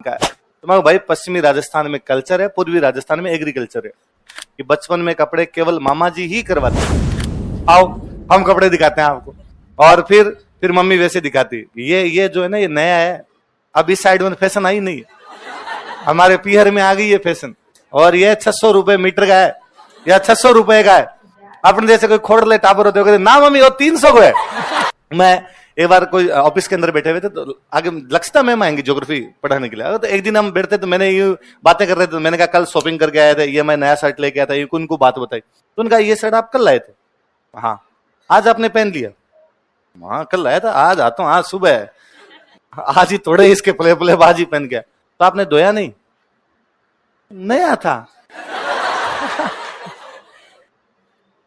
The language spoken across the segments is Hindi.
का है। तो मैं भाई पश्चिमी राजस्थान में कल्चर है, पूर्वी राजस्थान में एग्रीकल्चर है कि बचपन में कपड़े केवल मामा जी ही करवाते हैं। आओ हम कपड़े दिखाते हैं आपको, और फिर मम्मी वैसे दिखाती। ये जो है ना, ये नया है, अब इस साइड में फैशन आई नहीं है, हमारे पीहर में आ गई ये फैशन। और ये 600 रुपए मीटर का है या 600 रुपए का है। अपने जैसे कोई खोड़ले टापर होते हो, ना मम्मी वो 300 को है। मैं एक बार कोई ऑफिस के अंदर बैठे हुए थे, तो आगे लक्षिता मैम आएंगी ज्योग्राफी पढ़ाने के लिए। तो एक दिन हम बैठते, तो मैंने ये बातें कर रहे थे, तो मैंने कहा कल शॉपिंग करके आए थे, ये मैं नया शर्ट लेके आया था, ये उनको बात बताई। तो उनका ये शर्ट आप कल लाए थे? हाँ। आज आपने पहन लिया? हाँ कल लाया था, आज आता हूँ, आज सुबह, आज ही थोड़े इसके प्ले बाजी पहन गया। तो आपने धोया नहीं? नया था।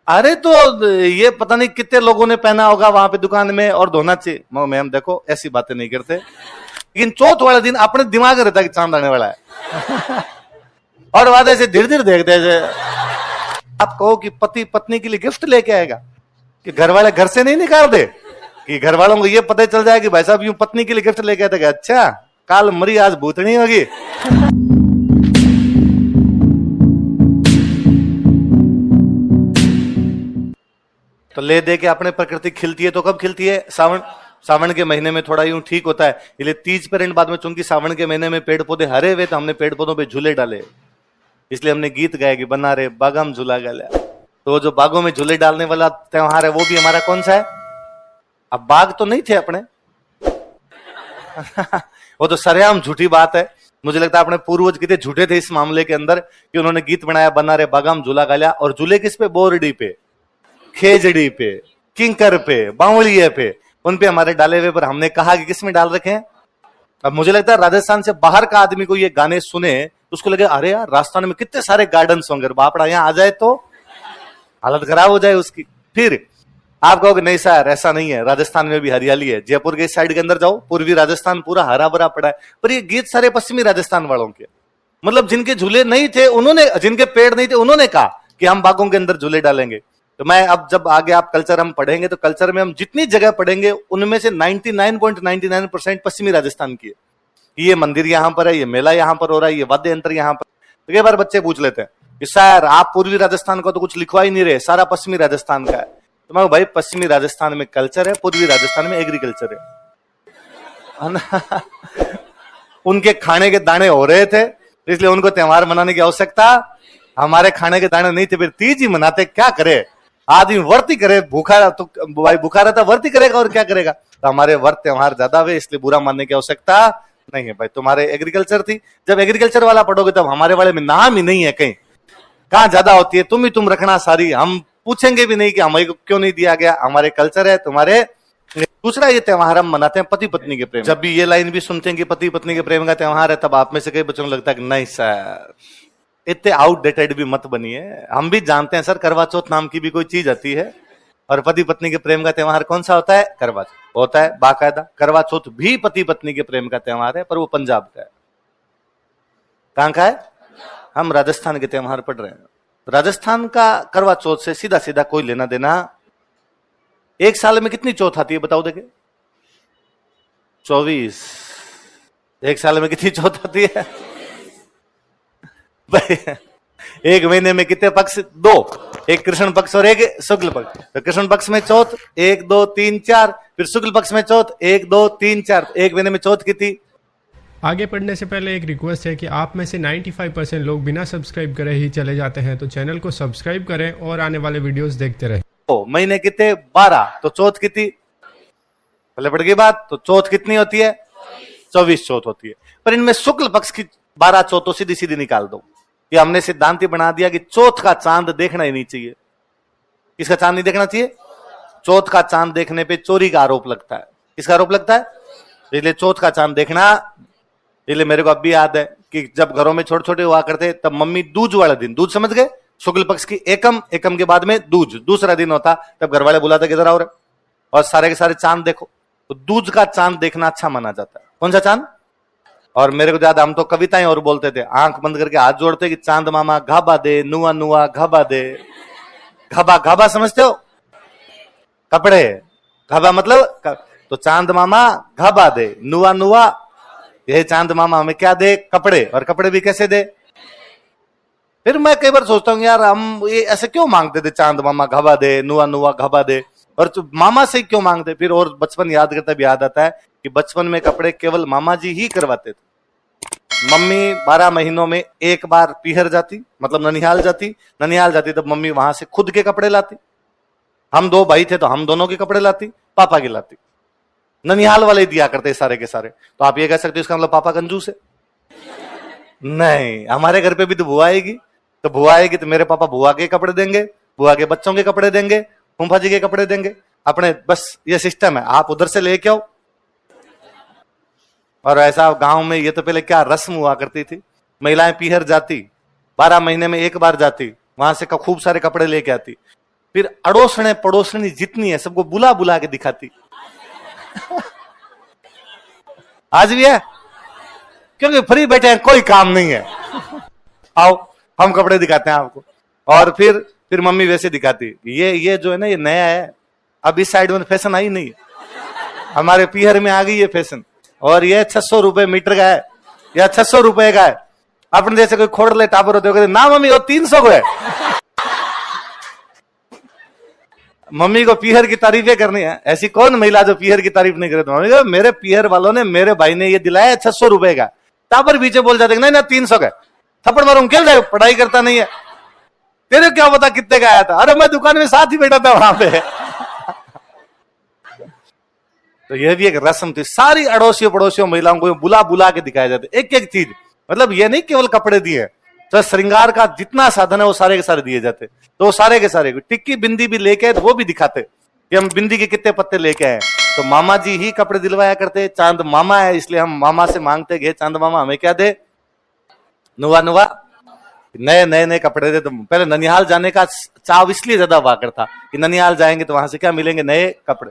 अरे तो ये पता नहीं कितने लोगों ने पहना होगा वहां पे दुकान में, और धोना चाहिए। मैम देखो ऐसी बातें नहीं करते, लेकिन चौथ वाले दिन अपने दिमाग में रहता है कि चांद आने वाला है। और बाद ऐसे धीरे धीरे देखते हैं। आप कहो कि पति पत्नी के लिए गिफ्ट लेके आएगा, कि घर वाले घर से नहीं निकाल दे, कि घर वालों को ये पता चल जाए कि भाई साहब यूं पत्नी के लिए गिफ्ट लेके आते, अच्छा काल मरी आज भूतनी होगी। तो ले दे के अपने प्रकृति खिलती है, तो कब खिलती है? सावन के महीने में थोड़ा यूं ठीक होता है, इसलिए तीज पेरेंट बाद में, चूंकि सावन के महीने में पेड़ पौधे हरे हुए, तो हमने पेड़ पौधों पे झूले डाले, इसलिए हमने गीत गाए कि बना रे बागम झूला गाला। तो जो बागों में झूले डालने वाला त्योहार है, वो भी हमारा कौन सा है? अब बाग तो नहीं थे अपने। वो तो सरेआम झूठी बात है। मुझे लगता है अपने पूर्वज कितने झूठे थे इस मामले के अंदर, कि उन्होंने गीत बनाया बना रे बागम झूला गाला। और झूले किस पे? बोरडी पे, खेजड़ी पे, किंकर पे, बावड़िए पे, उन पे हमारे डाले हुए। पर हमने कहा कि किस में डाल रखे हैं? अब मुझे लगता है राजस्थान से बाहर का आदमी को ये गाने सुने तो उसको लगे अरे यार राजस्थान में कितने सारे गार्डन्स होंगे, बापड़ा यहाँ आ जाए तो हालत खराब हो जाए उसकी। फिर आप कहोगे नहीं सर ऐसा नहीं है, राजस्थान में भी हरियाली है। जयपुर के इस साइड के अंदर जाओ, पूर्वी राजस्थान पूरा हरा भरा पड़ा है। पर ये गीत सारे पश्चिमी राजस्थान वालों के, मतलब जिनके झूले नहीं थे उन्होंने, जिनके पेड़ नहीं थे उन्होंने कहा कि हम बागों के अंदर झूले डालेंगे। तो मैं अब जब आगे आप कल्चर हम पढ़ेंगे, तो कल्चर में हम जितनी जगह पढ़ेंगे उनमें से 99.99% पश्चिमी राजस्थान की है। ये मंदिर यहाँ पर है, ये मेला यहाँ पर हो रहा है, ये वाद्य यंत्र यहाँ पर। तो कई बार बच्चे पूछ लेते हैं कि सर आप पूर्वी राजस्थान को तो कुछ लिखवा ही नहीं रहे, सारा पश्चिमी राजस्थान का है। तो मैं भाई पश्चिमी राजस्थान में कल्चर है, पूर्वी राजस्थान में एग्रीकल्चर है। उनके खाने के दाने हो रहे थे, इसलिए उनको त्योहार मनाने की आवश्यकता। हमारे खाने के दाने नहीं थे, फिर तीज ही मनाते, क्या करे आदमी? व्रत ही करे, भूखा तो भाई भूखा रहता व्रत ही करेगा, और क्या करेगा? तो हमारे व्रत त्योहार ज्यादा हुए, इसलिए बुरा मानने की आवश्यकता नहीं है भाई। तुम्हारे एग्रीकल्चर थी, जब एग्रीकल्चर वाला पढ़ोगे तब हमारे वाले में नाम ही नहीं है कहीं। कहां ज्यादा होती है? तुम रखना सारी, हम पूछेंगे भी नहीं कि हमें क्यों नहीं दिया गया। हमारे कल्चर है, तुम्हारे। दूसरा ये त्योहार हम मनाते हैं पति पत्नी के प्रेम। जब भी ये लाइन भी सुनते हैं कि पति पत्नी के प्रेम का त्योहार है, तब आप में से कई बच्चों को लगता है कि नहीं सर इतने आउटडेटेड भी मत बनिए। हम भी जानते हैं सर करवा चौथ नाम की भी कोई चीज आती है, और पति पत्नी के प्रेम का त्योहार कौन सा होता है? करवा चौथ होता है बाकायदा। करवा चौथ भी पति पत्नी के प्रेम का त्योहार है, पर वो पंजाब का है। कहां का है? हम राजस्थान के त्योहार पढ़ रहे हैं। राजस्थान का करवा चौथ से सीधा सीधा कोई लेना देना। एक साल में कितनी चौथ आती है बताओ देखे? 24। एक साल में कितनी चौथ आती है भाई? एक महीने में कितने पक्ष? 2, एक कृष्ण पक्ष और एक शुक्ल पक्ष। तो कृष्ण पक्ष में चौथ 1 2 3 4, फिर शुक्ल पक्ष में चौथ 1 2 3 4। एक महीने में चौथ कितनी? आगे पढ़ने से पहले एक रिक्वेस्ट है कि आप में से 95% लोग बिना सब्सक्राइब करे ही चले जाते हैं, तो चैनल को सब्सक्राइब करें और आने वाले वीडियोस देखते रहें। महीने कितने? 12। तो चौथ कितनी? पहले पड़ गई बात। तो चौथ कितनी होती है? 24 चौथ होती है। पर इनमें शुक्ल पक्ष की 12 चौथ तो सीधी सीधी निकाल दो। ये हमने सिद्धांत ही बना दिया कि चौथ का चांद देखना ही नहीं चाहिए। किसका चांद नहीं देखना चाहिए? चौथ का चांद देखने पे चोरी का आरोप लगता है। किसका आरोप लगता है? इसलिए चौथ का चांद देखना। इसलिए मेरे को अब भी याद है कि जब घरों में छोटे छोटे हुआ करते, तब मम्मी दूज वाला दिन, दूज समझ गए, शुक्ल पक्ष की एकम, एकम के बाद में दूज, दूसरा दिन होता, तब घर वाले बुलाते किधर आओ रे, और सारे के सारे चांद देखो। तो दूज का चांद देखना अच्छा माना जाता है। कौन सा चांद? और मेरे को ज्यादा, हम तो कविताएं और बोलते थे, आंख बंद करके हाथ जोड़ते कि चांद मामा घाबा दे, नुआ नुआ घाबा दे। घाबा, घाबा समझते हो? कपड़े, घाबा मतलब तो चांद मामा घाबा दे, नुआ नुआ ये चांद मामा हमें क्या दे? कपड़े। और कपड़े भी कैसे दे? फिर मैं कई बार सोचता हूँ यार हम ये ऐसे क्यों मांगते थे, चांद मामा घबा दे, नुआ नुआ घबा दे, और तो मामा से क्यों मांगते? फिर और बचपन याद करते भी याद आता है कि बचपन में कपड़े केवल मामा जी ही करवाते थे। मम्मी 12 महीनों में एक बार पीहर जाती, मतलब ननिहाल जाती तब मम्मी वहां से खुद के कपड़े लाती। हम 2 भाई थे तो हम दोनों के कपड़े लाती, पापा के लाती। ननिहाल वाले दिया करते सारे के सारे। तो आप ये कह सकते हो इसका मतलब पापा कंजूस है? नहीं, हमारे घर पे भी तो बुआ आएगी, तो बुआ आएगी तो मेरे पापा बुआ के कपड़े देंगे, बुआ के बच्चों के कपड़े देंगे, फूफा जी के कपड़े देंगे अपने। बस ये सिस्टम है, आप उधर से लेके आओ। और ऐसा गांव में ये तो पहले क्या रस्म हुआ करती थी, महिलाएं पीहर जाती, 12 महीने में एक बार जाती, वहां से खूब सारे कपड़े लेके आती, फिर अड़ोसने पड़ोसनी जितनी है सबको बुला बुला के दिखाती। आज भी है, क्योंकि फ्री बैठे हैं, कोई काम नहीं है, आओ हम कपड़े दिखाते हैं आपको। और फिर मम्मी वैसे दिखाती। ये जो है ना, ये नया है, अब इस साइड में फैशन आई नहीं है, हमारे पीहर में आ गई ये फैशन। और ये 600 रुपए मीटर का है या 600 रुपए का है। अपने जैसे कोई खोड़ले टापर होते हो, ना मम्मी वो 300 को है। मम्मी को पीहर की तारीफें करनी है। ऐसी कौन महिला जो पीहर की तारीफ नहीं करे? तो मम्मी को मेरे पीहर वालों ने, मेरे भाई ने ये दिलाया 600 रुपए का। टापर पीछे बोल जाते नहीं ना 300 का, थप्पड़ मारूं, खेल जाए, पढ़ाई करता नहीं है, तेरे क्या पता कितने का आया था? अरे मैं दुकान में साथ ही बैठा था वहां पे। तो यह भी एक रस्म थी। सारी अड़ोसियों पड़ोसियों महिलाओं को बुला बुला के दिखाया जाता है, एक एक चीज। मतलब ये नहीं केवल कपड़े दिए, तो श्रृंगार का जितना साधन है वो सारे के सारे दिए जाते। तो सारे के सारे टिक्की बिंदी भी लेके आए तो वो भी दिखाते कि हम बिंदी के कितने पत्ते लेके आए। तो मामा जी ही कपड़े दिलवाया करते। चांद मामा है इसलिए हम मामा से मांगते गए, चांद मामा हमें क्या दे? नुआ नुआ नए नए नए कपड़े दे। तो पहले ननिहाल जाने का चाव इसलिए ज्यादा हुआ करता कि ननिहाल जाएंगे तो वहां से क्या मिलेंगे? नए कपड़े।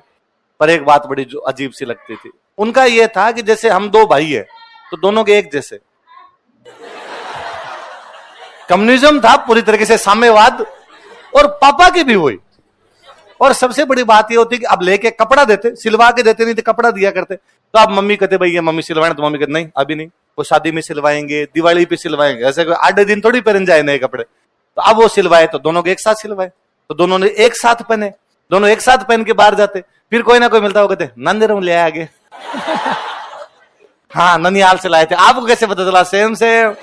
पर एक बात बड़ी जो अजीब सी लगती थी उनका, ये था कि जैसे हम 2 भाई है तो दोनों के एक जैसे। कम्युनिज्म था पूरी तरीके से, साम्यवाद, और पापा की भी हुई। और सबसे बड़ी बात ये होती कि अब लेके कपड़ा देते, सिलवा के देते नहीं तो कपड़ा दिया करते। तो अब मम्मी कहते भाई ये मम्मी सिलवाए, तो मम्मी कहते नहीं अभी नहीं, वो शादी में सिलवाएंगे, दिवाली पे सिलवाएंगे, ऐसे 8 दिन थोड़ी पहन जाए नए कपड़े। तो अब वो सिलवाए तो दोनों के एक साथ सिलवाए, तो दोनों ने एक साथ पहने, दोनों एक साथ पहन के बाहर जाते। फिर कोई ना कोई मिलता, वो कहते नंदेरों ले आगे। हाँ ननिहाल से लाए थे, आपको कैसे पता चला? Same same.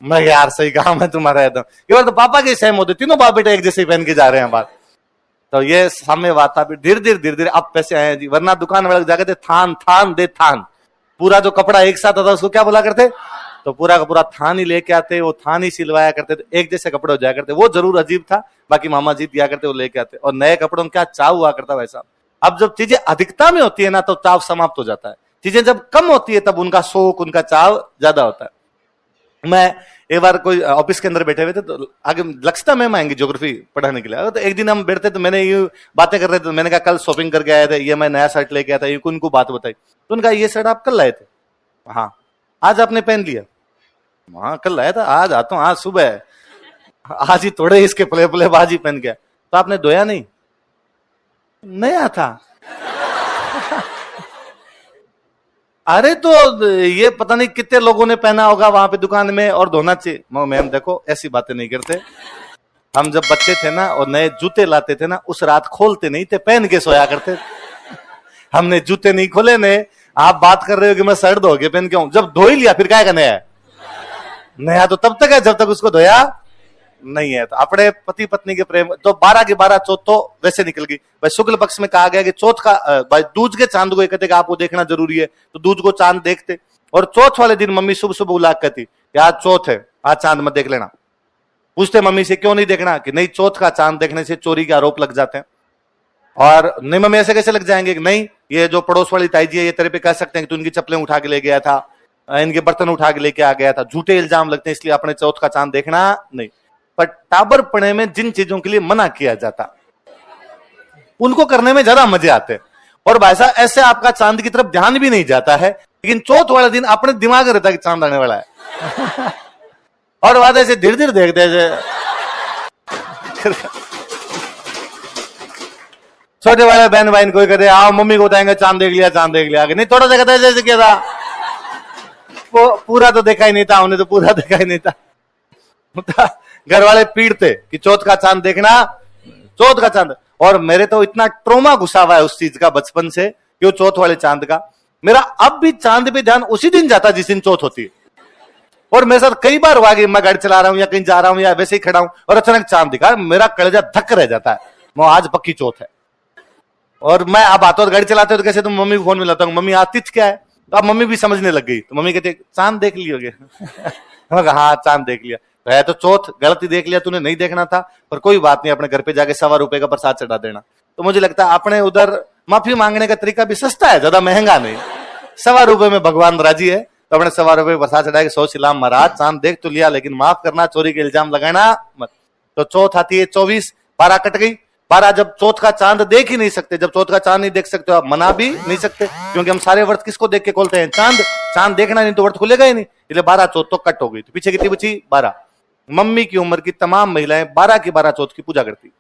मैं यार सही काम है तुम्हारा एकदम। ये बार तो पापा के सेम होते, तीनों बाप बेटे एक जैसे पहन के जा रहे हैं बात। तो ये सामने बात था। धीरे धीरे अब पैसे आए जी, वरना दुकान वाले जाके थे थान थान दे थान, पूरा जो कपड़ा एक साथ आता उसको क्या बोला करते? तो पूरा का पूरा थान ही लेके आते, वो थान ही सिलवाया करते थे, एक जैसे कपड़े हो जाया करते। वो जरूर अजीब था, बाकी मामा जी दिया करते, वो लेके आते। और नए कपड़ों में क्या चाव हुआ करता वैसा। अब जब चीजें अधिकता में होती है ना तो चाव समाप्त हो जाता है, चीजें जब कम होती है तब उनका शौक, उनका चाव ज्यादा होता है। मैं एक बार कोई ऑफिस के अंदर बैठे हुए थे, तो आगे लक्षिता मैम आएंगी ज्योग्राफी पढ़ाने के लिए। तो एक दिन हम बैठते तो मैंने ये बातें कर रहे थे, तो मैंने कहा कल शॉपिंग करके आए थे, ये मैं नया शर्ट लेके आया था, ये उनको बात बताई। तो उनका ये शर्ट आप कल लाए थे? हाँ। आज आपने पहन लिया? हाँ कल लाया था। आज आता हूँ, आज सुबह, आज ही थोड़े इसके प्ले प्ले बाज ही पहन गया। तो आपने धोया नहीं? नया था। अरे तो ये पता नहीं कितने लोगों ने पहना होगा वहां पे दुकान में और धोना चाहिए। मैम देखो ऐसी बातें नहीं करते, हम जब बच्चे थे ना और नए जूते लाते थे ना, उस रात खोलते नहीं थे, पहन के सोया करते। हमने जूते नहीं खोले ने। आप बात कर रहे हो कि मैं शर्ट धो के पहन के आऊं, जब धो ही लिया फिर क्या का नया है? नया तो तब तक है जब तक उसको धोया नहीं है। तो अपने पति पत्नी के प्रेम तो 12 की 12 चौथ तो वैसे निकल गई भाई। शुक्ल पक्ष में कहा गया कि चौथ का भाई दूज के चांद को कहते आपको देखना जरूरी है, तो दूज को चांद देखते। और चौथ वाले दिन मम्मी सुबह सुबह उला कहती कि आज चौथ है, आज चांद मत देख लेना। पूछते मम्मी से क्यों नहीं देखना? कि नहीं चौथ का चांद देखने से चोरी के आरोप लग जाते हैं। और नहीं मम्मी ऐसे कैसे लग जाएंगे? कि नहीं ये जो पड़ोस वाली ताई जी है ये तेरे पे कह सकते हैं कि तू इनकी चप्पलें उठा के ले गया था, इनके बर्तन उठा के लेके आ गया था, झूठे इल्जाम लगते हैं, इसलिए अपने चौथ का चांद देखना नहीं। पर टाबर पड़े में जिन चीजों के लिए मना किया जाता उनको करने में ज्यादा मजे आते हैं। और भाई साहब ऐसे आपका चांद की तरफ ध्यान भी नहीं जाता है, लेकिन चौथ वाले दिन अपने दिमाग में रहता है कि चांद आने वाला है। और बाद ऐसे धीरे धीरे देखते हैं। छोटे वाले बहन भाई कोई कहते आओ मम्मी को बताएंगे चांद देख लिया, चांद देख लिया। नहीं थोड़ा सा कहता है जैसे क्या था पूरा तो देखा ही नहीं था, उन्हें तो पूरा देखा ही नहीं था। घर वाले पीड़ते कि चौथ का चांद देखना, चौथ का चांद। और मेरे तो इतना ट्रोमा घुसा हुआ है उस चीज का बचपन से कि वो चौथ वाले चांद का। मेरा अब भी चांद पे ध्यान उसी दिन जाता जिस दिन चौथ होती है। और मेरे साथ कई बार हुआ कि मैं गाड़ी चला रहा हूं या कहीं जा रहा हूं या वैसे ही खड़ा हूं और अचानक चांद दिखा, मेरा कलेजा धक्का रह जाता है, वो आज पक्की चौथ है। और मैं अब आता हूं गाड़ी चलाते हो तो कैसे तुम मम्मी को फोन मिलाता हूँ, मम्मी आज तिथि क्या है, तो अब मम्मी भी समझने लग गई। तो मम्मी कहती चांद देख लियोगे। हाँ चांद देख लिया तो है तो चौथ, गलती देख लिया तूने, नहीं देखना था, पर कोई बात नहीं, अपने घर पे जाके ₹1.25 का प्रसाद चढ़ा देना। तो मुझे लगता है अपने उधर माफी मांगने का तरीका भी सस्ता है, ज्यादा महंगा नहीं। ₹1.25 में भगवान राजी है, तो अपने ₹1.25 प्रसाद चढ़ा के 100 सिलाम महाराज चांद देख तो लिया, लेकिन माफ करना चोरी के इल्जाम लगाना मत। तो चौथ आती है 24, 12 कट गई। 12 जब चौथ का चांद देख ही नहीं सकते, जब चौथ का चांद नहीं देख सकते आप मना भी नहीं सकते, क्योंकि हम सारे व्रत किसको देख के खोलते हैं, चांद। चांद देखना नहीं तो व्रत खुलेगा ही नहीं, इसलिए 12 चौथ तो कट हो गई। तो पीछे कितनी बची, 12। मम्मी की उम्र की तमाम महिलाएं 12 की 12 चौथ की पूजा करती।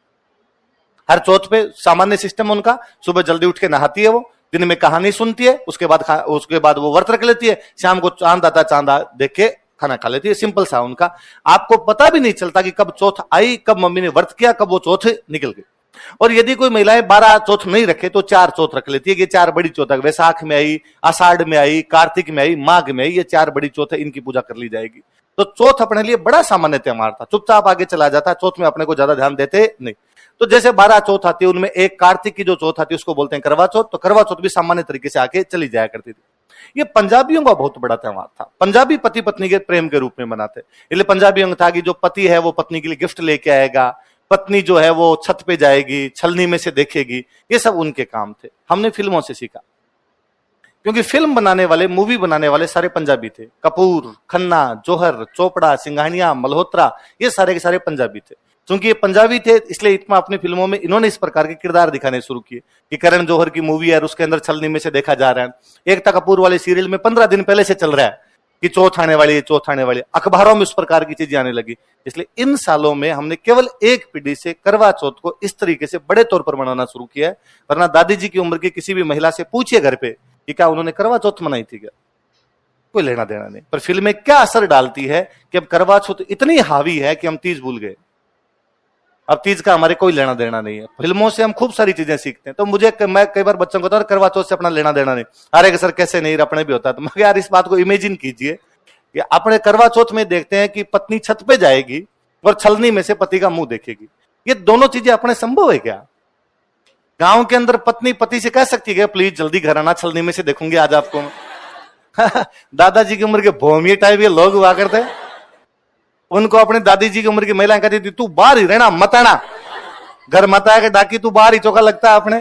हर चौथ पे सामान्य सिस्टम उनका, सुबह जल्दी उठ के नहाती है, वो दिन में कहानी सुनती है, उसके बाद वो व्रत रख लेती है, शाम को चांद आता, चांद देख के खाना खा लेती है। सिंपल सा उनका। आपको पता भी नहीं चलता कि कब चौथ आई, कब मम्मी ने व्रत किया, कब वो चौथ निकल गई। और यदि कोई महिलाएं 12 चौथ नहीं रखे तो 4 चौथ रख लेती है कि 4 बड़ी चौथ है, वैसाख में आई, आषाढ़ में आई, कार्तिक में आई, माघ में आई, ये 4 बड़ी चौथ है, इनकी पूजा कर ली जाएगी। तो चौथ अपने लिए बड़ा सामान्य त्योहार था, चुपचाप आगे चला जाता, चौथ में अपने को ज्यादा ध्यान देते नहीं। तो जैसे 12 चौथ आती है, उनमें एक कार्तिक की जो चौथ आती है उसको बोलते हैं करवा चौथ, तो करवा चौथ भी सामान्य तरीके से आके चली जाया करती थी। ये पंजाबियों का बहुत बड़ा त्योहार था, पंजाबी पति पत्नी के प्रेम के रूप में मनाते। इसलिए पंजाबियों का था कि जो पति है वो पत्नी के लिए गिफ्ट लेके आएगा, पत्नी जो है वो छत पे जाएगी, छलनी में से देखेगी, ये सब उनके काम थे। हमने फिल्मों से सीखा, क्योंकि फिल्म बनाने वाले, मूवी बनाने वाले सारे पंजाबी थे। कपूर, खन्ना, जौहर, चोपड़ा, सिंघानिया, मल्होत्रा, ये सारे के सारे पंजाबी थे। क्योंकि ये पंजाबी थे इसलिए इतना अपनी फिल्मों में इन्होंने इस प्रकार के किरदार दिखाने शुरू किए कि करण जौहर की मूवी है, उसके अंदर छलनी में से देखा जा रहा है। एकता कपूर वाले सीरियल में 15 दिन पहले से चल रहा है कि चौथ आने वाली है, चौथ आने वाली है। अखबारों में उस प्रकार की चीजें आने लगी। इसलिए इन सालों में हमने केवल एक पीढ़ी से करवा चौथ को इस तरीके से बड़े तौर पर मनाना शुरू किया है। वरना दादी जी की उम्र की किसी भी महिला से पूछिए घर पे कि क्या उन्होंने करवा चौथ मनाई थी, क्या कोई लेना देना नहीं। पर फिल्में क्या असर डालती है कि अब करवा चौथ इतनी हावी है कि हम तीज भूल गए। अब तीज का हमारे कोई लेना देना नहीं है। फिल्मों से हम खूब सारी चीजें सीखते हैं। तो मैं कई बार बच्चों को करवा चौथ से अपना लेना देना नहीं। अरे सर कैसे नहीं, अपने भी होता है। तो मगर यार इस बात को इमेजिन कीजिए कि अपने करवा चौथ में देखते हैं कि पत्नी छत पे जाएगी और छलनी में से पति का मुंह देखेगी। ये दोनों चीजें अपने संभव है क्या? गांव के अंदर पत्नी पति से कह सकती है प्लीज जल्दी घर आना, छलनी में से देखूंगी आज आपको। दादाजी की उम्र के भोमिये टाइप ये लोग हुआ करते, उनको अपने दादी जी की उम्र की महिलाएं कहती थी तू बाहर ही रहना, मत आना घर, मत आया डाकी तू बाहर ही, चौका लगता है अपने।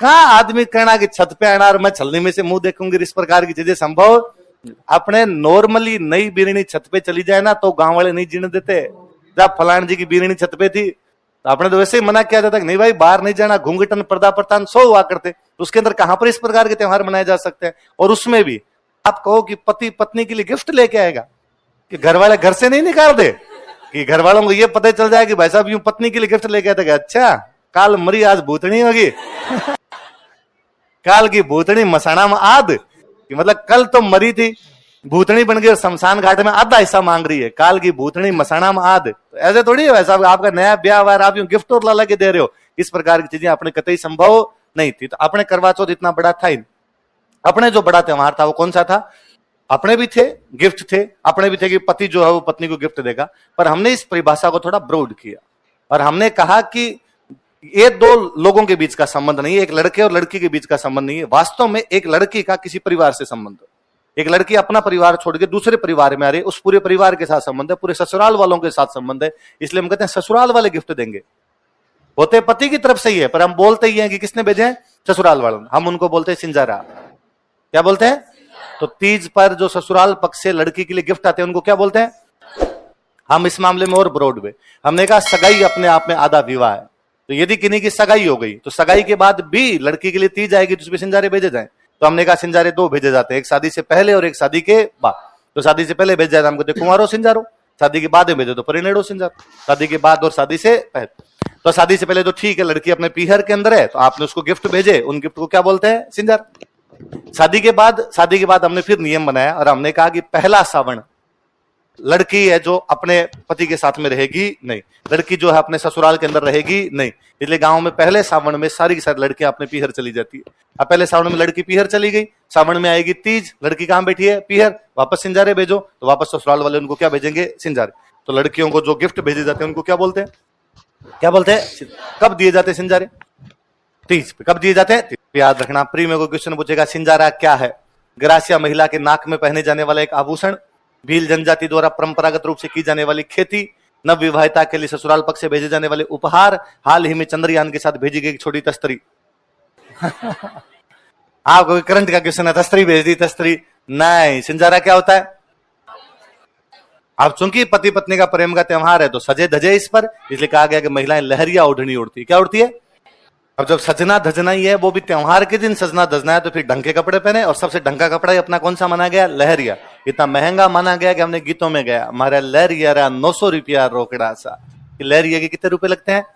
कहां आदमी कहना कि छत पे आना और मैं छलनी में से मुंह देखूंगी, इस प्रकार की चीजें संभव। अपने नॉर्मली नई बीरणी छत पे चली जाए ना तो गांव वाले नहीं जीने देते। जब फलान जी की बीरणी छत पे थी तो आपने तो वैसे ही मना किया जाता कि नहीं भाई बाहर नहीं जाना, घूंघटन पर्दा प्रतान सो हुआ करते। तो उसके अंदर कहां पर इस प्रकार के त्योहार मनाए जा सकते हैं? और उसमें भी आप कहो कि पति पत्नी के लिए गिफ्ट लेके आएगा, कि घर वाले घर से नहीं निकाल दे, कि घर वालों को ये पता चल जाए कि भाई साहब यूं पत्नी के लिए गिफ्ट लेके आते, अच्छा काल मरी आज भूतनी होगी। काल की भूतनी मसाना में आद, कि मतलब कल तो मरी थी, भूतनी बन गई और शमशान घाट में आधा हिस्सा मांग रही है। काल की भूतनी मसाना में आद, तो ऐसे थोड़ी है साहब आपका नया ब्याह हुआ आप यूं गिफ्ट और ला के दे रहे हो। इस प्रकार की चीजें अपने कतई संभव नहीं थी। तो अपने करवा चौथ इतना बड़ा था ही। अपने जो बड़ा त्योहार था वो कौन सा था? अपने भी थे, गिफ्ट थे, अपने भी थे कि पति जो है वो पत्नी को गिफ्ट देगा। पर हमने इस परिभाषा को थोड़ा ब्रॉड किया और हमने कहा कि ये दो लोगों के बीच का संबंध नहीं है, एक लड़के और लड़की के बीच का संबंध नहीं है। वास्तव में एक लड़की का किसी परिवार से संबंध, एक लड़की अपना परिवार छोड़ के दूसरे परिवार में आ रही है, उस पूरे परिवार के साथ संबंध है, पूरे ससुराल वालों के साथ संबंध है। इसलिए हम कहते हैं ससुराल वाले गिफ्ट देंगे। होते पति की तरफ से ही है पर हम बोलते ही हैं कि किसने भेजे हैं? ससुराल वालों ने। हम उनको बोलते हैं सिंजारा। क्या बोलते हैं? तो तीज पर जो ससुराल पक्ष से लड़की के लिए गिफ्ट आते हैं उनको क्या बोलते हैं? हम इस मामले में और ब्रॉड में हमने कहा सगाई अपने आप में आधा विवाह है। तो यदि किन्हीं की सगाई हो गई तो सगाई के बाद भी लड़की के लिए तीज आएगी तो उसमें सिंजारे भेजे जाएं। तो हमने कहा सिंजारे 2 भेजे जाते हैं, एक शादी से पहले और एक शादी के बाद। तो शादी से पहले भेज जाए हम कहते कुंवारो सिंजारो, शादी के बाद भेजे तो परिणेड़ो सिंजारो। शादी के बाद और शादी से पहले, तो शादी से पहले तो ठीक है, लड़की अपने पीहर के अंदर है तो आपने उसको गिफ्ट भेजे, उन गिफ्ट को क्या बोलते हैं? सिंजार। शादी के बाद हमने फिर नियम बनाया और हमने कहा कि पहला सावन लड़की है जो अपने पति के साथ में रहेगी नहीं, लड़की जो है अपने ससुराल के अंदर रहेगी नहीं। इसलिए गांव में पहले सावन में सारी की सारी लड़कियां अपने पीहर चली जाती है। अब पहले सावन में लड़की पीहर चली गई, सावन में आएगी तीज, लड़की कहां बैठी है? पीहर। वापस सिंजारे भेजो, तो वापस ससुराल वाले उनको क्या भेजेंगे? सिंजारे। तो लड़कियों को जो गिफ्ट भेजे जाते हैं उनको क्या बोलते हैं? क्या बोलते हैं? कब दिए जाते हैं सिंजारे? तीज पे। कब दिए जाते हैं? याद रखना। प्री में कोई क्वेश्चन पूछेगा सिंजारा क्या है? ग्रासिया महिला के नाक में पहने जाने वाला एक आभूषण, भील जनजाति द्वारा परंपरागत रूप से की जाने वाली खेती, नव विवाहिता के लिए ससुराल पक्ष से भेजे जाने वाले उपहार, हाल ही में चंद्रयान के साथ भेजी गई एक छोटी तस्तरी। आपको करंट का क्वेश्चन है, तस्तरी भेज दी, तस्तरी नहीं। सिंजारा क्या होता है? अब चूंकि पति पत्नी का प्रेम का त्यौहार है तो सजे धजे इस पर, इसलिए कहा गया कि महिलाएं लहरिया ओढ़नी उड़ती। क्या उड़ती है? अब जब सजना धजना ही है, वो भी त्योहार के दिन सजना धजना है, तो फिर ढंग के कपड़े पहने। और सबसे ढंग का कपड़ा ही अपना कौन सा माना गया? लहरिया। इतना महंगा माना गया कि हमने गीतों में गया, हमारा लहरिया 900 रुपया रोकड़ा सा। लहरिया के कितने रुपए लगते हैं?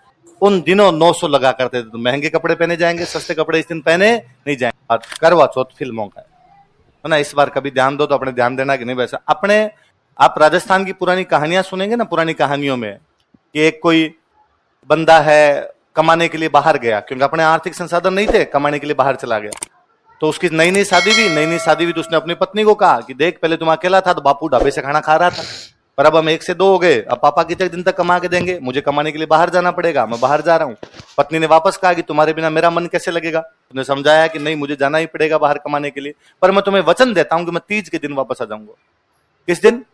उन दिनों 900 लगा करते थे। तो महंगे कपड़े पहने जाएंगे, सस्ते कपड़े इस दिन पहने नहीं जाएंगे। और करवा चौथ फिल्मों का है ना, इस बार कभी ध्यान दो तो अपने ध्यान देना कि नहीं। वैसा अपने आप राजस्थान की पुरानी कहानियां सुनेंगे ना, पुरानी कहानियों में कि एक कोई बंदा है कमाने के लिए बाहर गया, क्योंकि अपने आर्थिक संसाधन नहीं थे, कमाने के लिए बाहर चला गया। तो उसकी नई नई शादी हुई तो उसने अपनी पत्नी को कहा कि देख, पहले तुम अकेला था तो बापू ढाबे से खाना खा रहा था, पर अब हम 1 से 2 हो गए, अब पापा कितने दिन तक कमा के देंगे? मुझे कमाने के लिए बाहर जाना पड़ेगा, मैं बाहर जा रहा हूं। पत्नी ने वापस कहा कि तुम्हारे बिना मेरा मन कैसे लगेगा? उसने समझाया कि नहीं, मुझे जाना ही पड़ेगा बाहर कमाने के लिए, पर मैं तुम्हें वचन देता हूं कि मैं तीज के दिन वापस आ जाऊंगा। किस दिन?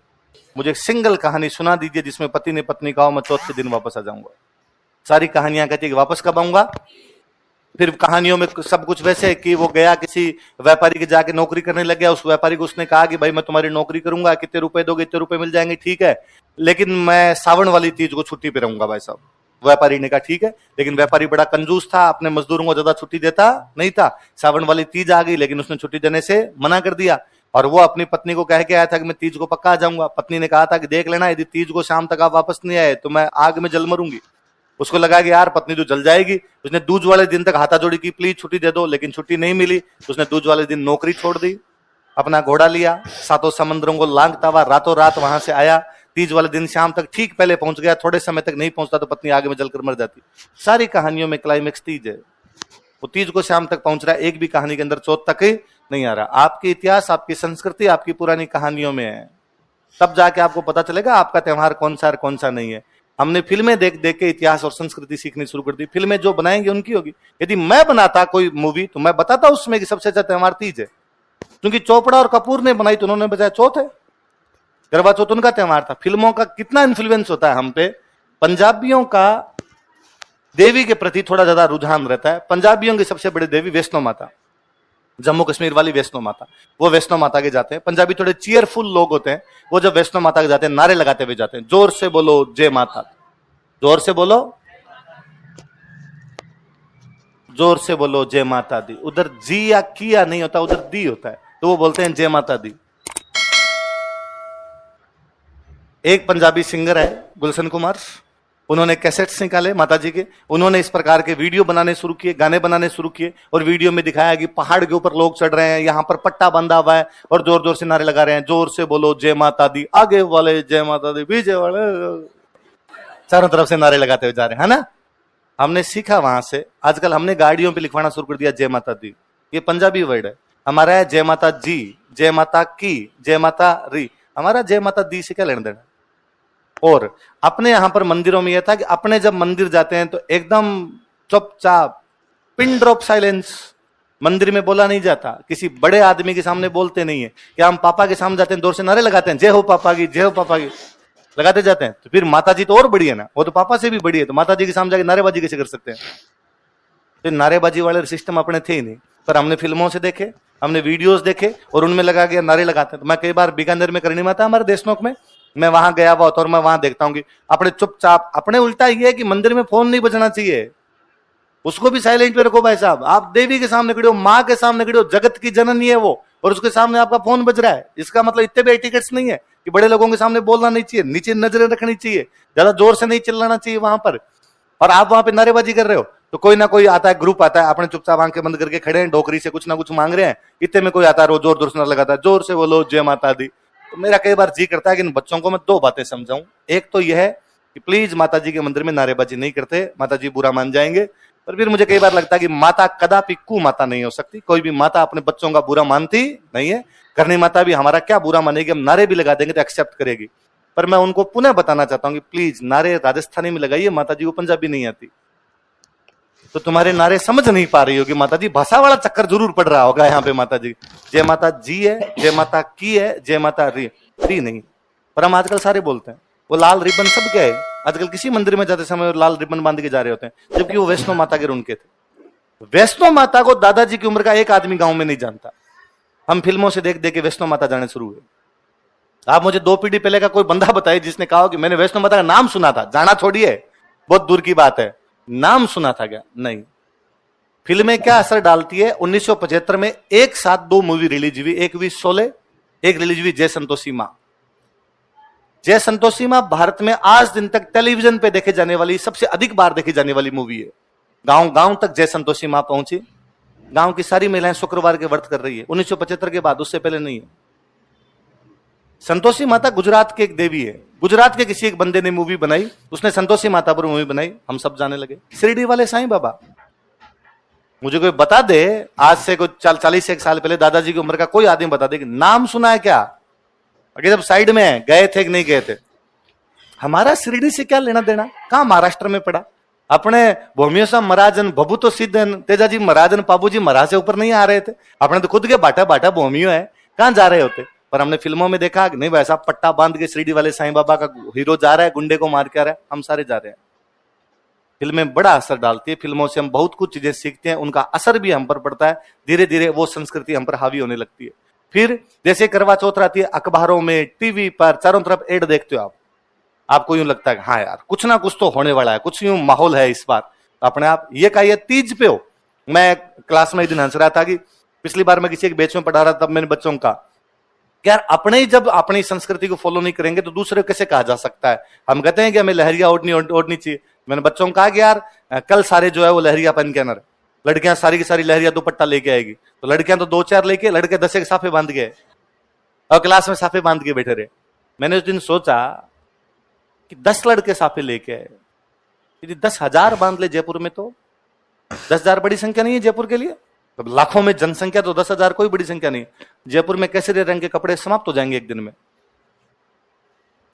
मुझे एक सिंगल कहानी सुना दीजिए जिसमें पति ने पत्नी कहा मैं चौथ के दिन वापस आ जाऊंगा। सारी कहानियां कहती है कि वापस कब आऊंगा। फिर कहानियों में सब कुछ वैसे है कि वो गया किसी व्यापारी के जाके नौकरी करने लग गया। उस व्यापारी को उसने कहा कि भाई मैं तुम्हारी नौकरी करूंगा, कितने रुपए दोगे? इतने रुपए मिल जाएंगे, ठीक है, लेकिन मैं सावन वाली तीज को छुट्टी पे रहूंगा भाई साहब। व्यापारी ने कहा ठीक है, लेकिन व्यापारी बड़ा कंजूस था, अपने मजदूरों को ज्यादा छुट्टी देता नहीं था। सावन वाली तीज आ गई, लेकिन उसने छुट्टी देने से मना कर दिया। और वो अपनी पत्नी को कह के आया था कि मैं तीज को पक्का आ जाऊंगा। पत्नी ने कहा था कि देख लेना, यदि तीज को शाम तक आप वापस नहीं आए तो मैं आग में जल मरूंगी। उसको लगा कि यार पत्नी तो जल जाएगी। उसने दूज वाले दिन तक हाथाजोड़ी की, प्लीज छुट्टी दे दो, लेकिन छुट्टी नहीं मिली। उसने दूज वाले दिन नौकरी छोड़ दी, अपना घोड़ा लिया, 7 समुद्रों को लांघता हुआ रातों रात वहां से आया। तीज वाले दिन शाम तक ठीक पहले पहुंच गया, थोड़े समय तक नहीं पहुंचता तो पत्नी आगे में जलकर मर जाती। सारी कहानियों में क्लाइमेक्स तीज है। वो तीज को शाम तक पहुंच रहा है, एक भी कहानी के अंदर चौथ तक ही नहीं आ रहा। आपकी इतिहास, आपकी संस्कृति, आपकी पुरानी कहानियों में है, तब जाके आपको पता चलेगा आपका त्योहार कौन सा और कौन सा नहीं है। हमने फिल्में देख देख के इतिहास और संस्कृति सीखनी शुरू कर दी। फिल्में जो बनाएंगे उनकी होगी। यदि मैं बनाता कोई मूवी तो मैं बताता उसमें कि सबसे अच्छा त्योहार तीज है, क्योंकि चोपड़ा और कपूर ने बनाई तो उन्होंने बजाया चौथ है। करवा चौथ उनका त्योहार था। फिल्मों का कितना इन्फ्लुएंस होता है हम पे। पंजाबियों का देवी के प्रति थोड़ा ज्यादा रुझान रहता है। पंजाबियों की सबसे बड़ी देवी वैष्णो माता, जम्मू कश्मीर वाली वैष्णो माता, वो वैष्णो माता के जाते हैं। पंजाबी थोड़े चीयरफुल लोग होते हैं, वो जब वैष्णो माता के जाते हैं नारे लगाते हुए जाते हैं, जोर से बोलो जय माता, जोर से बोलो, जोर से बोलो जय माता दी। उधर जी या किया नहीं होता, उधर दी होता है, तो वो बोलते हैं जय माता दी। एक पंजाबी सिंगर है गुलशन कुमार, उन्होंने कैसेट्स निकाले माता जी के, उन्होंने इस प्रकार के वीडियो बनाने शुरू किए, गाने बनाने शुरू किए, और वीडियो में दिखाया कि पहाड़ के ऊपर लोग चढ़ रहे हैं, यहाँ पर पट्टा बांधा हुआ है और जोर जोर से नारे लगा रहे हैं, जोर से बोलो जय माता दी, आगे वाले जय माता दी, पीछे वाले, चारों तरफ से नारे लगाते हुए जा रहे हैं, है ना। हमने सीखा वहां से। आजकल हमने गाड़ियों पे लिखवाना शुरू कर दिया जय माता दी। ये पंजाबी वर्ड है। हमारा है जय माता जी, जय माता की, जय माता री। हमारा जय माता दी से क्या लेना देना। और अपने यहां पर मंदिरों में यह था कि अपने जब मंदिर जाते हैं तो एकदम चुपचाप, पिन ड्रॉप साइलेंस, मंदिर में बोला नहीं जाता, किसी बड़े आदमी के सामने बोलते नहीं है। क्या हम पापा के सामने जाते हैं जोर से नारे लगाते हैं, जय हो पापा की, जय हो पापा की, लगाते जाते हैं। तो फिर माता जी तो और बड़ी है ना, वो तो पापा से भी बड़ी है, तो माता जी के सामने जाके नारेबाजी कैसे कर सकते हैं। तो नारेबाजी वाले सिस्टम अपने थे ही नहीं, पर हमने फिल्मों से देखे, हमने वीडियोस देखे और उनमें लगा के नारे लगाते हैं। तो मैं कई बार बीकानेर में करनी माता हमारे देशनोक में, मैं वहां गया हुआ होता और मैं वहां देखता हूँ कि अपने चुपचाप, अपने उल्टा ये है कि मंदिर में फोन नहीं बजना चाहिए, उसको भी साइलेंट पे रखो भाई साहब। आप देवी के सामने खड़े हो, माँ के सामने खड़े हो, जगत की जननी है वो, और उसके सामने आपका फोन बज रहा है। इसका मतलब इतने भी एटिकेट्स नहीं है कि बड़े लोगों के सामने बोलना नहीं चाहिए, नीचे नजरें रखनी चाहिए, ज्यादा जोर से नहीं चिल्लाना चाहिए वहां पर, और आप वहां पे नारेबाजी कर रहे हो। तो कोई ना कोई आता है, ग्रुप आता है, अपने चुपचाप आंखें बंद करके खड़े हैं, डोकरी से कुछ ना कुछ मांग रहे हैं, इतने में कोई आता है, जोर जोर सुनार लगाता है, जोर से बोलो जय माता दी। तो मेरा कई बार जी करता है कि इन बच्चों को मैं दो बातें समझाऊं। एक तो यह है कि प्लीज माता जी के मंदिर में नारेबाजी नहीं करते, माता जी बुरा मान जाएंगे। पर फिर मुझे कई बार लगता है कि माता कदापि कु माता नहीं हो सकती, कोई भी माता अपने बच्चों का बुरा मानती नहीं है। करनी माता भी हमारा क्या बुरा मानेगी, हम नारे भी लगा देंगे तो एक्सेप्ट करेगी। पर मैं उनको पुनः बताना चाहता हूं कि प्लीज नारे राजस्थानी में लगाइए, माता जी को पंजाबी नहीं आती, तो तुम्हारे नारे समझ नहीं पा रही होगी माता जी, भाषा वाला चक्कर जरूर पड़ रहा होगा यहाँ पे माता जी। जय माता जी है, जय माता की है, जय माता री नहीं। पर हम आजकल सारे बोलते हैं, वो लाल रिबन सब क्या है, आजकल किसी मंदिर में जाते समय लाल रिबन बांध के जा रहे होते हैं, जबकि वो वैष्णो माता के उनके थे। वैष्णो माता को दादाजी की उम्र का एक आदमी गांव में नहीं जानता। हम फिल्मों से देख देख के वैष्णो माता जाने शुरू हुए। आप मुझे 2 पीढ़ी पहले का कोई बंदा बताइए जिसने कहा कि मैंने वैष्णो माता का नाम सुना था, जाना छोड़िए बहुत दूर की बात है, नाम सुना था क्या? नहीं। फिल्में क्या असर डालती है? 1975 में एक साथ 2 मूवी रिलीज हुई, एक हुई शोले, एक रिलीज हुई जय संतोषी मां। जय संतोषी मां भारत में आज दिन तक टेलीविजन पे देखे जाने वाली, सबसे अधिक बार देखी जाने वाली मूवी है। गांव गांव तक जय संतोषी मां पहुंची, गांव की सारी महिलाएं शुक्रवार के व्रत कर रही है। 1975 के बाद, उससे पहले नहीं है। संतोषी माता गुजरात की एक देवी है। गुजरात के किसी एक बंदे ने मूवी बनाई, उसने संतोषी माता पर मूवी बनाई, हम सब जाने लगे। शिरडी वाले साईं बाबा, मुझे कोई बता दे आज से कुछ 40 साल पहले दादाजी की उम्र का कोई आदमी बता दे कि नाम सुना है क्या? अगर जब साइड में है, गए थे कि नहीं गए थे? हमारा शिरडी से क्या लेना देना? कहां महाराष्ट्र में पड़ा? अपने भूमियों से महाराजन भभू तो सिद्धन तेजाजी महाराजन पाबूजी महाराज से ऊपर नहीं आ रहे थे। अपने तो खुद के बाटा बाटा भूमियों है, कहां जा रहे होते? पर हमने फिल्मों में देखा कि नहीं वैसा पट्टा बांध के शिरडी वाले साईं बाबा का हीरो जा रहा है, गुंडे को मार के आ रहा है, हम सारे जा रहे हैं। फिल्में बड़ा असर डालती है, फिल्मों से हम बहुत कुछ चीजें सीखते हैं, उनका असर भी हम पर पड़ता है। धीरे धीरे वो संस्कृति हम पर हावी होने लगती है। फिर जैसे करवा चौथ आती है, अखबारों में, टीवी पर चारों तरफ एड देखते हो आप, आपको यूं लगता है हाँ यार कुछ ना कुछ तो होने वाला है, कुछ यूं माहौल है इस बार। तो अपने आप ये कहिए तीज पे हो। मैं क्लास में एक दिन हंस रहा था कि पिछली बार मैं किसी एक बैच में पढ़ा रहा था, तब मैंने बच्चों का यार अपने ही जब अपनी संस्कृति को फॉलो नहीं करेंगे तो दूसरे को कैसे कहा जा सकता है? हम कहते हैं कि हमें लहरिया ओढ़नी चाहिए। मैंने बच्चों को कहा कि यार कल सारे जो है वो लहरिया पहन के आना, लड़कियां सारी की सारी लहरिया दुपट्टा लेके आएगी। तो लड़कियां तो 2-4 लेके, लड़के 10 एक साफे बांध गए और क्लास में साफे बांध के बैठे रहे। मैंने उस दिन सोचा कि 10 लड़के साफे लेके आए, यदि 10,000 बांध ले जयपुर में तो 10,000 बड़ी संख्या नहीं है जयपुर के लिए? तो लाखों में जनसंख्या तो 10,000 कोई बड़ी संख्या नहीं। जयपुर में केसरी रंग के कपड़े समाप्त हो जाएंगे एक दिन में।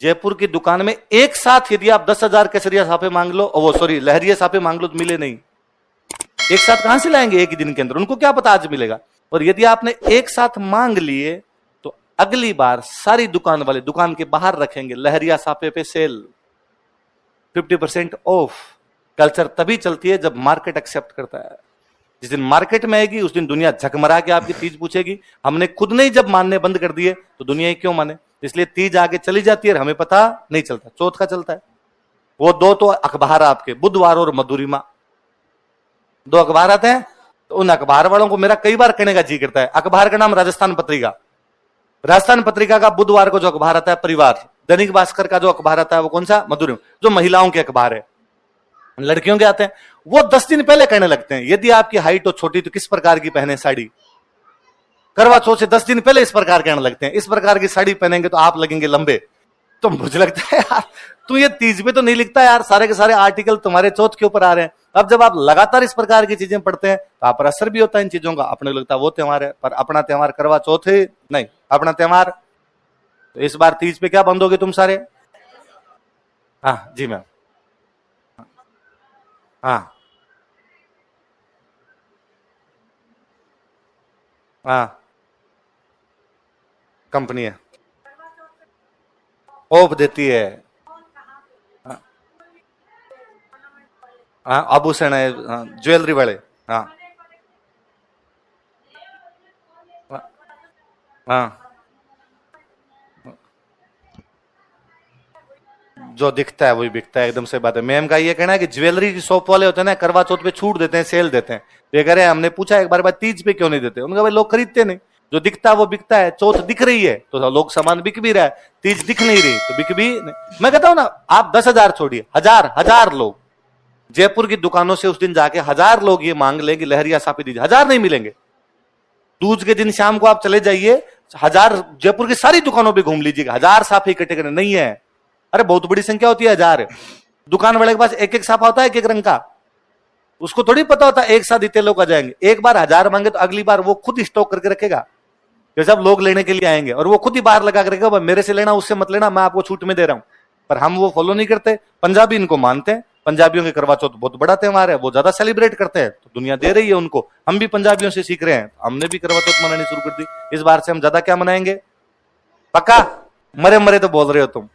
जयपुर की दुकान में एक साथ यदि आप 10,000 केसरिया साफे मांग लो, वो सॉरी लहरिया साफे मांग लो तो मिले नहीं। एक साथ कहां से लाएंगे एक ही दिन के अंदर? उनको क्या पता आज मिलेगा। और यदि आपने एक साथ मांग लिए तो अगली बार सारी दुकान वाले दुकान के बाहर रखेंगे लहरिया साफे पे सेल 50% ऑफ। कल्चर तभी चलती है जब मार्केट एक्सेप्ट करता है। जिस दिन मार्केट में आएगी उस दिन दुनिया झकमरा के आपकी तीज पूछेगी। हमने खुद नहीं जब मानने बंद कर दिए तो दुनिया ही क्यों माने? इसलिए तीज आगे चली जाती है और हमें पता नहीं चलता। चौथ का चलता है, वो 2 तो अखबार आपके बुधवार और मधुरिमा 2 अखबार आते हैं। तो उन अखबार वालों को मेरा कई बार कहने का जी करता है, अखबार का नाम राजस्थान पत्रिका। राजस्थान पत्रिका का बुधवार को जो अखबार आता है परिवार। दैनिक भास्कर का जो अखबार आता है वो कौन सा? मधुरिमा, जो महिलाओं के अखबार है। लड़कियों के आते हैं वो 10 दिन पहले कहने लगते हैं यदि आपकी हाइट हो छोटी तो किस प्रकार की पहने साड़ी। करवा चौथ से 10 दिन पहले इस प्रकार कहने लगते हैं, इस प्रकार की साड़ी पहनेंगे तो आप लगेंगे लंबे। तो मुझे लगता है यार तू ये तीज पे तो नहीं लिखता यार, सारे के सारे आर्टिकल तुम्हारे चौथ के ऊपर आ रहे हैं। अब जब आप लगातार इस प्रकार की चीजें पढ़ते हैं तो आप पर असर भी होता है इन चीजों का। अपने को लगता है वो त्योहार है, पर अपना त्योहार करवा चौथ है नहीं, अपना त्योहार। तो इस बार तीज पे क्या बंद होगे तुम सारे? हाँ जी मैम, हाँ हाँ कंपनी है ऑफ देती है। हाँ हाँ, आभूषण है, हाँ, ज्वेलरी वाले, हाँ हाँ जो दिखता है वही बिकता है, एकदम से बात है। मैम का ये कहना है कि ज्वेलरी की शॉप वाले होते हैं ना, करवा चौथ पे छूट देते हैं, सेल देते हैं। तो ये कह रहे हैं हमने पूछा एक बार तीज पे क्यों नहीं देते? उनका भाई लोग खरीदते नहीं, जो दिखता है वो बिकता है। चौथ दिख रही है तो लोग सामान बिक भी रहा है, तीज दिख नहीं रही तो बिक भी नहीं। मैं कहता हूं ना आप 10,000 छोड़िए, हजार लोग जयपुर की दुकानों से उस दिन जाके 1000 लोग ये मांग लें कि लहरिया साफी दीजिए, 1000 नहीं मिलेंगे। दूज के दिन शाम को आप चले जाइए, 1000 जयपुर की सारी दुकानों पे घूम लीजिएगा, 1000 साफे इकट्ठे करने नहीं है। अरे बहुत बड़ी संख्या होती है 1000। दुकान वाले के पास एक एक साफा होता है, एक एक रंग का, उसको थोड़ी पता होता है एक साथ इतने लोग आ जाएंगे। एक बार 1000 मांगे तो अगली बार वो खुद स्टॉक करके रखेगा, जब लोग लेने के लिए आएंगे, और वो खुद ही बाहर लगा कर रखेगा, मेरे से लेना उससे मत लेना, मैं आपको छूट में दे रहा हूं। पर हम वो फॉलो नहीं करते। पंजाबी इनको मानते हैं, पंजाबियों के करवा चौथ बहुत बड़ा त्योहार है, वो ज्यादा सेलिब्रेट करते हैं, तो दुनिया दे रही है उनको। हम भी पंजाबियों से सीख रहे हैं, हमने भी करवा चौथ मनानी शुरू कर दी। इस बार से हम ज्यादा क्या मनाएंगे? पक्का? मरे मरे तो बोल रहे हो तुम।